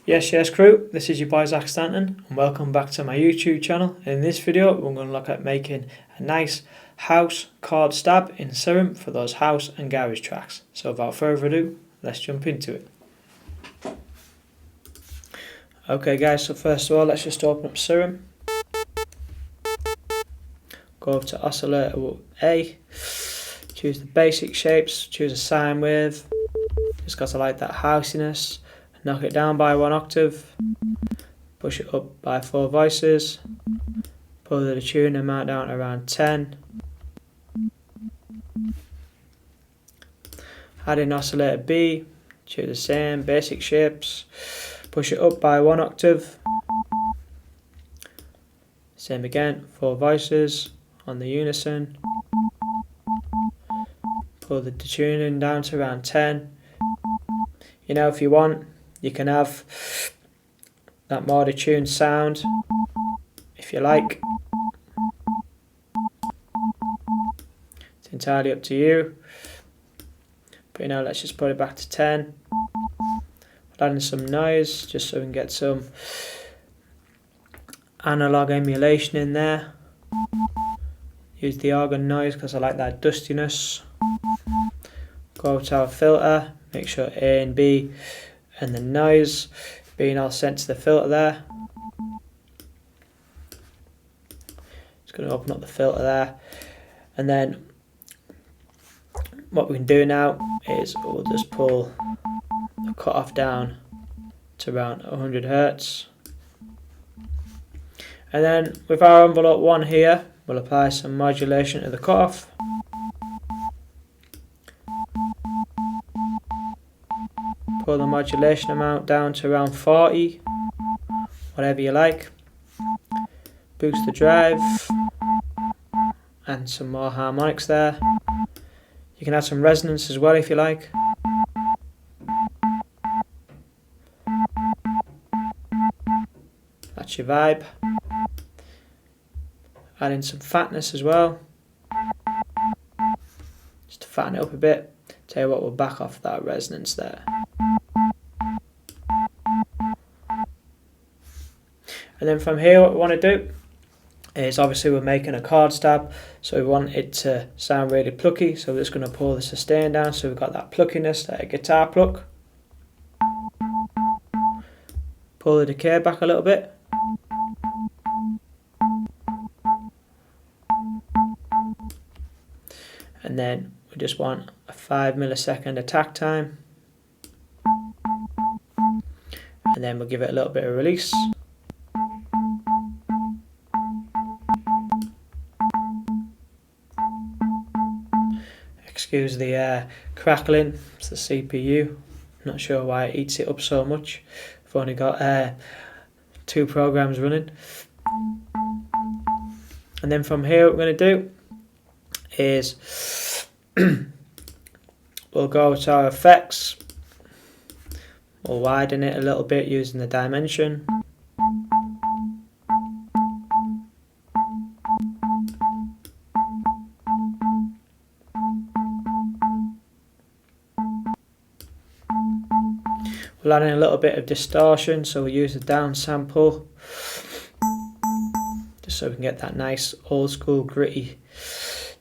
Yes crew, this is your boy Stanton and welcome back to my YouTube channel. In this video we're going to look at making a nice house chord stab in Serum for those house and garage tracks. So without further ado, let's jump into it. Okay guys, so first of all let's just open up Serum. Go over to Oscillator A, choose the basic shapes, choose a sine wave. Just got to like that housiness. Knock it down by 1 octave, push it up by 4 voices, pull the tune amount down to around 10. Add in oscillator B, choose the same basic shapes, push it up by 1 octave. Same again, 4 voices on the unison. Pull the tuning down to around 10. You know, if you want, you can have that more detuned sound if you like. It's entirely up to you. But you know, let's just put it back to 10. We'll add in some noise just so we can get some analog emulation in there. Use the organ noise because I like that dustiness. Go to our filter, make sure A and B and the noise being all sent to the filter there. Just going to open up the filter there, and then what we can do now is we'll just pull the cutoff down to around 100 Hz, and then with our envelope 1 here we'll apply some modulation to the cutoff. Pull the modulation amount down to around 40, whatever you like. Boost the drive, and some more harmonics there. You can add some resonance as well if you like. That's your vibe. Add in some fatness as well, just to fatten it up a bit. Tell you what, we'll back off that resonance there. And then from here what we want to do is, obviously we're making a chord stab, so we want it to sound really plucky, so we're just going to pull the sustain down so we've got that pluckiness, that guitar pluck. Pull the decay back a little bit. And then we just want a 5 millisecond attack time. And then we'll give it a little bit of release. Excuse the crackling, it's the CPU. Not sure why it eats it up so much. I've only got 2 programs running. And then from here what we're going to do is we'll go to our effects. We'll widen it a little bit using the dimension. We'll add in a little bit of distortion, so we'll use the down sample just so we can get that nice old school gritty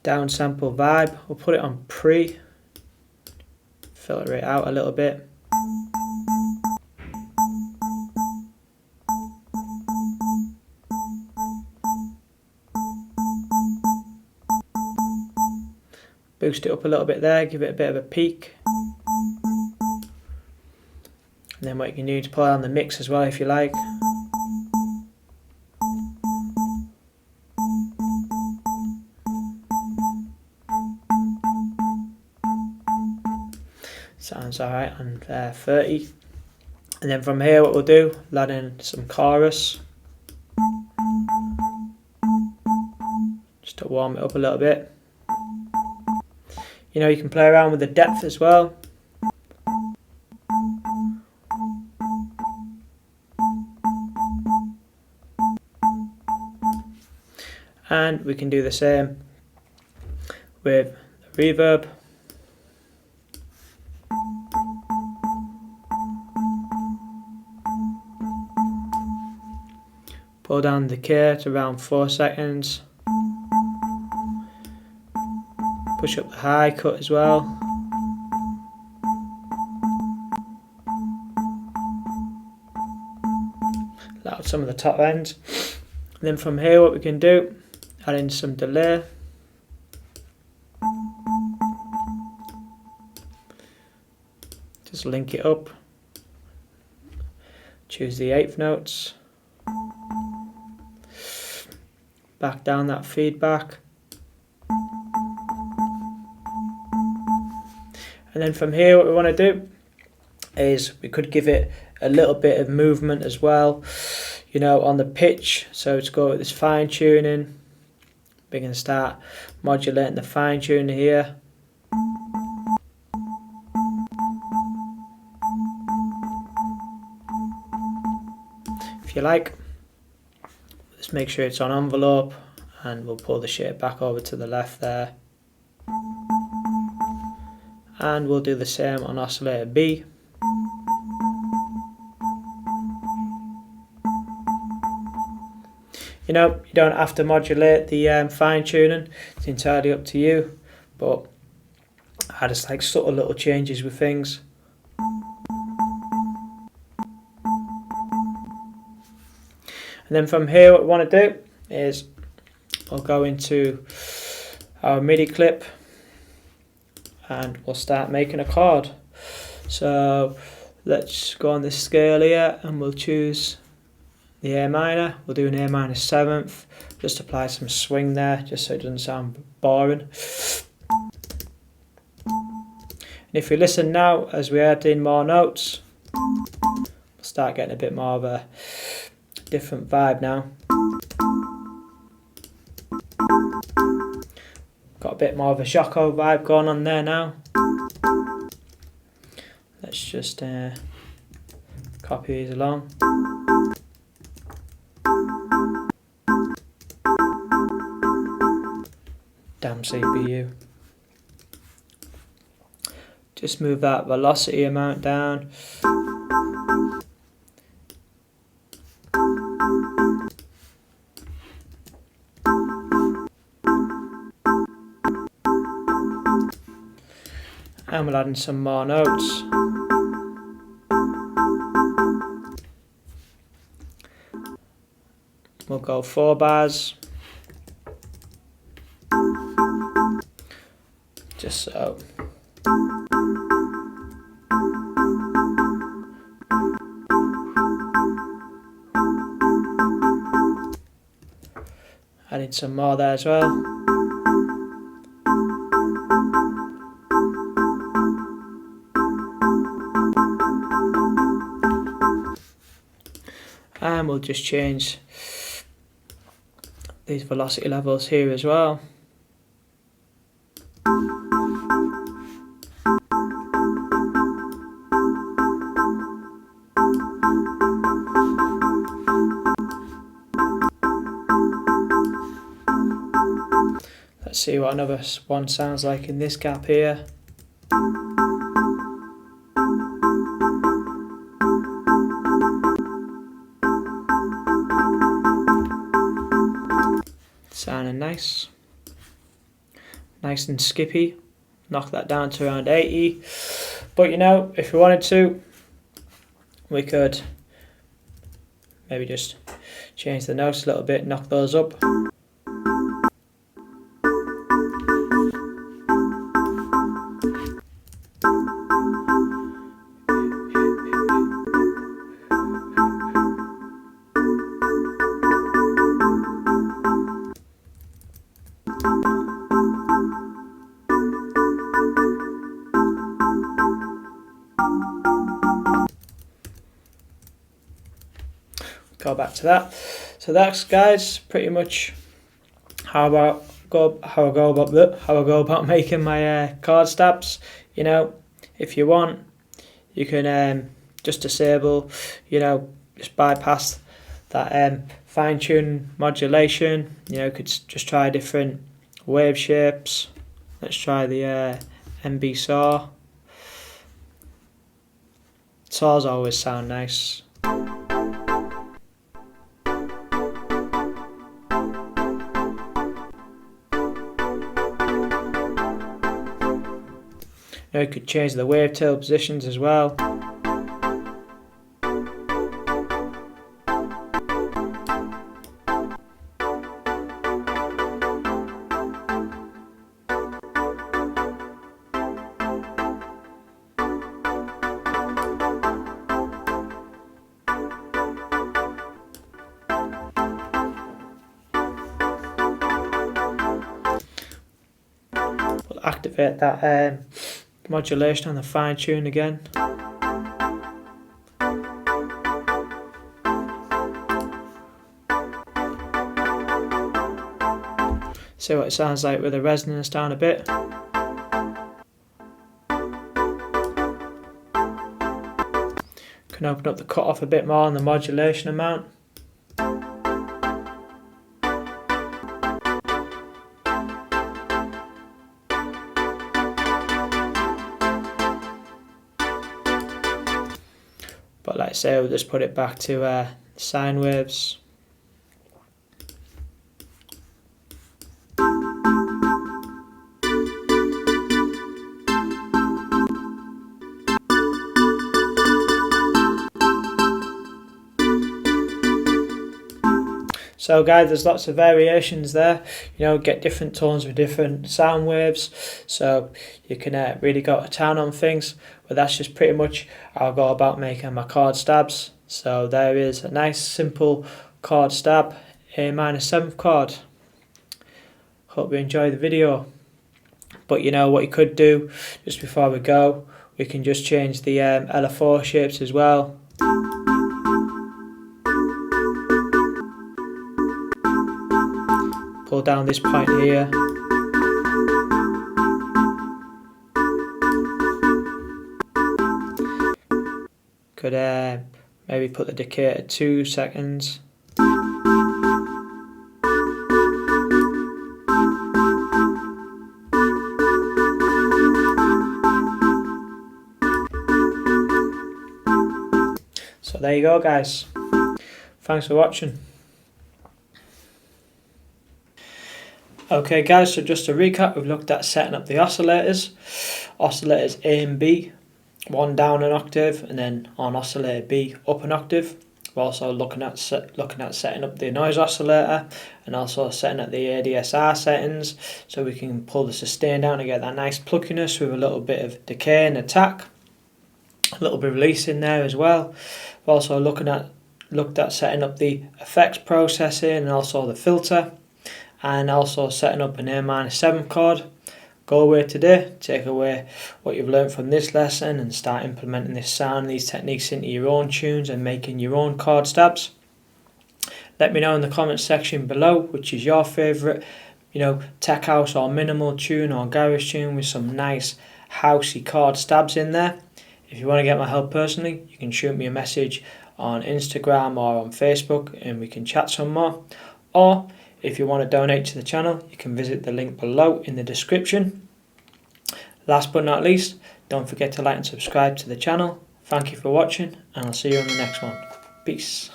down sample vibe. We'll put it on pre, filter it out a little bit. Boost it up a little bit there, give it a bit of a peak. And then what you can do to play on the mix as well if you like. Sounds alright on 30. And then from here what we'll do, we'll add in some chorus. Just to warm it up a little bit. You know, you can play around with the depth as well. And we can do the same with the reverb. Pull down the decay to around 4 seconds. Push up the high cut as well. Let out some of the top ends. And then from here what we can do, add in some delay. Just link it up. Choose the 8th notes. Back down that feedback. And then from here what we want to do is we could give it a little bit of movement as well, you know, on the pitch. So to go with this fine tuning, we can start modulating the fine tuning here. If you like, just make sure it's on envelope, and we'll pull the shape back over to the left there. And we'll do the same on oscillator B. You know, you don't have to modulate the fine tuning, it's entirely up to you, but I just like subtle little changes with things. And then from here what we want to do is we'll go into our MIDI clip and we'll start making a chord. So let's go on this scale here and we'll choose the A minor. We'll do an A minor 7th, just apply some swing there just so it doesn't sound boring. And if we listen now as we add in more notes, we'll start getting a bit more of a different vibe now. Got a bit more of a Shocko vibe going on there now. Let's just copy these along. Damn CPU. Just move that velocity amount down. And we'll add in some more notes. We'll go 4 bars. Just so. Adding some more there as well. And we'll just change these velocity levels here as well. Let's see what another one sounds like in this gap here. Sounding nice. Nice and skippy. Knock that down to around 80. But you know, if we wanted to, we could maybe just change the notes a little bit, knock those up. Go back to that. So that's, guys, pretty much how I go about making my chord stabs. You know, if you want, you can just disable, you know, just bypass that fine tune modulation. You know, could just try different wave shapes. Let's try the MB saw. Saws always sound nice. You could change the wavetail positions as well. We'll activate that modulation on the fine tune again. See what it sounds like with the resonance down a bit. Can open up the cutoff a bit more on the modulation amount. But like I say, we'll just put it back to sine waves. So guys, there's lots of variations there, get different tones with different sound waves, so you can really go to town on things. But that's just pretty much how I go about making my chord stabs. So there is a nice simple chord stab, A minor 7th chord. Hope you enjoy the video. But what you could do, just before we go, we can just change the LFO shapes as well. Pull down this point here. Could maybe put the decay at 2 seconds. So there you go guys. Thanks for watching. Okay guys, so just to recap, we've looked at setting up the oscillators. Oscillators A and B, one down an octave, and then on oscillator B up an octave. We're also looking at setting up the noise oscillator, and also setting up the ADSR settings, so we can pull the sustain down to get that nice pluckiness with a little bit of decay and attack, a little bit of release in there as well. We're also looked at setting up the effects processing and also the filter, and also setting up an A minor 7 chord. Go away today, take away what you've learned from this lesson and start implementing this sound, these techniques into your own tunes and making your own chord stabs. Let me know in the comments section below which is your favourite, tech house or minimal tune or garage tune with some nice housey chord stabs in there. If you want to get my help personally, you can shoot me a message on Instagram or on Facebook and we can chat some more. Or if you want to donate to the channel, you can visit the link below in the description. Last but not least, don't forget to like and subscribe to the channel. Thank you for watching, and I'll see you on the next one. Peace.